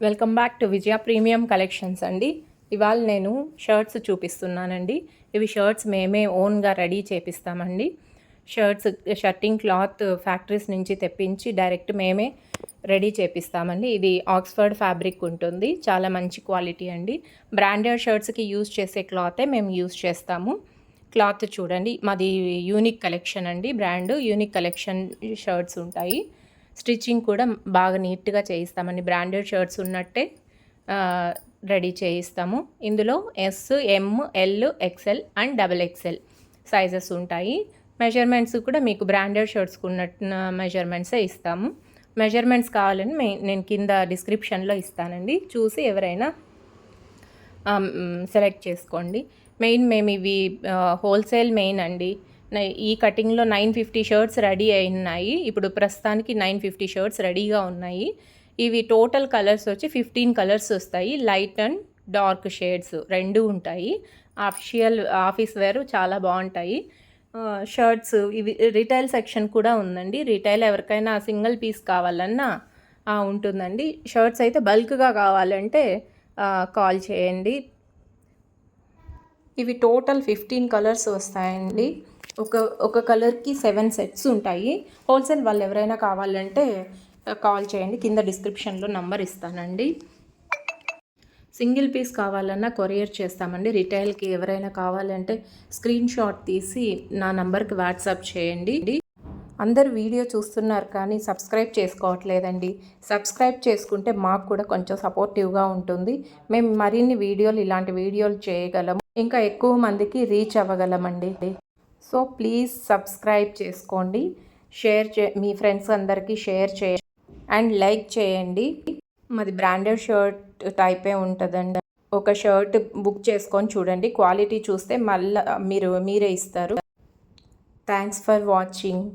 Welcome back to Vijaya premium collections అండి. ఇవాళ నేను షర్ట్స్ చూపిస్తున్నానండి. ఇవి షర్ట్స్ మేమే ఓన్గా రెడీ చేపిస్తామండి. షర్టింగ్ క్లాత్ ఫ్యాక్టరీస్ నుంచి తెప్పించి డైరెక్ట్ మేమే రెడీ చేపిస్తామండి. ఇది ఆక్స్ఫర్డ్ ఫ్యాబ్రిక్ ఉంటుంది, చాలా మంచి క్వాలిటీ అండి. బ్రాండెడ్ షర్ట్స్కి యూజ్ చేసే క్లాతే మేము యూజ్ చేస్తాము. క్లాత్ చూడండి, మాది యూనిక్ కలెక్షన్ అండి. బ్రాండ్ యూనిక్ కలెక్షన్ షర్ట్స్ ఉంటాయి. స్టిచ్చింగ్ కూడా బాగా నీట్గా చేయిస్తామండి. బ్రాండెడ్ షర్ట్స్ ఉన్నట్టే రెడీ చేయిస్తాము. ఇందులో S, M, L, XL and double XL sizes ఉంటాయి. మెజర్మెంట్స్ కూడా మీకు బ్రాండెడ్ షర్ట్స్కి ఉన్నట్టు మెజర్మెంట్సే ఇస్తాము. మెజర్మెంట్స్ కావాలని నేను కింద డిస్క్రిప్షన్లో ఇస్తానండి, చూసి ఎవరైనా సెలెక్ట్ చేసుకోండి. మేము ఇవి హోల్సేల్ మెయిన్ అండి. ఈ కటింగ్లో 950 షర్ట్స్ రెడీ అయినాయి. ఇప్పుడు ప్రస్తుతానికి 950 షర్ట్స్ రెడీగా ఉన్నాయి. ఇవి టోటల్ కలర్స్ వచ్చి 15 కలర్స్ వస్తాయి. లైట్ అండ్ డార్క్ షేడ్స్ రెండు ఉంటాయి. ఆఫీస్ వేర్ చాలా బాగుంటాయి షర్ట్స్. ఇవి రిటైల్ సెక్షన్ కూడా ఉందండి. రిటైల్ ఎవరికైనా సింగిల్ పీస్ కావాలన్నా ఉంటుందండి. షర్ట్స్ అయితే బల్క్గా కావాలంటే కాల్ చేయండి. ఇవి టోటల్ 15 కలర్స్ వస్తాయండి. ఒక కలర్కి 7 సెట్స్ ఉంటాయి. హోల్సేల్ వాళ్ళు ఎవరైనా కావాలంటే కాల్ చేయండి, కింద డిస్క్రిప్షన్లో నంబర్ ఇస్తానండి. సింగిల్ పీస్ కావాలన్నా కొరియర్ చేస్తామండి. రిటైల్కి ఎవరైనా కావాలంటే స్క్రీన్ షాట్ తీసి నా నంబర్కి వాట్సాప్ చేయండి. అందరు వీడియో చూస్తున్నారు కానీ సబ్స్క్రైబ్ చేసుకోవట్లేదండి. సబ్స్క్రైబ్ చేసుకుంటే మాకు కూడా కొంచెం సపోర్టివ్గా ఉంటుంది. మేము మరిన్ని ఇలాంటి వీడియోలు చేయగలము, ఇంకా ఎక్కువ మందికి రీచ్ అవ్వగలమండి. సో ప్లీజ్ సబ్స్క్రైబ్ చేసుకోండి, మీ ఫ్రెండ్స్ అందరికీ షేర్ చేయండి అండ్ లైక్ చేయండి. మాది బ్రాండెడ్ షర్ట్ టైపే ఉంటుందండి. ఒక షర్ట్ బుక్ చేసుకొని చూడండి, క్వాలిటీ చూస్తే మళ్ళీ మీరే ఇస్తారు. Thanks for watching.